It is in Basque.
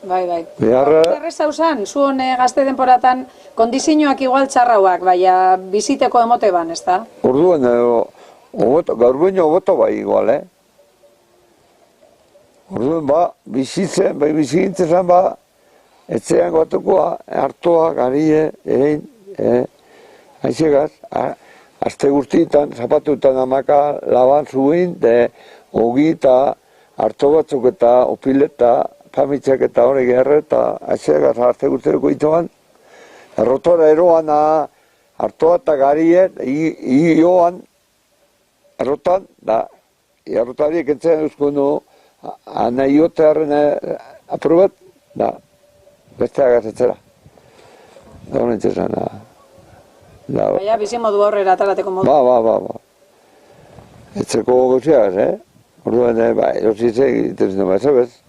Bai. Beharra... Erreza usan, zuen gazte denporatan kondizioak igual txarrauak, baina biziteko emote ban, ez da? Orduan, gaur baino hobeto bai igual, Orduan, bizigintzen etxean gotukoa, hartoa, garie, erein, haizegaz, azte guztietan, zapatuetan amaka, laban zuen, ogi eta harto batzuk eta opileta, pamitzak eta hori gerre, eta haizegaz, azte guztieko itoan, errotora eroan, hartoa eta garie, ioan, errotan, da, errotariek entzen euskunu, anaiotearen aprobat, da, beste agazetzera. Da honen txezan, Baina bizimodu aurrera atalateko modu. Ba. Etzeko gauziagaz, Orduan, erositzek, itezen, ez?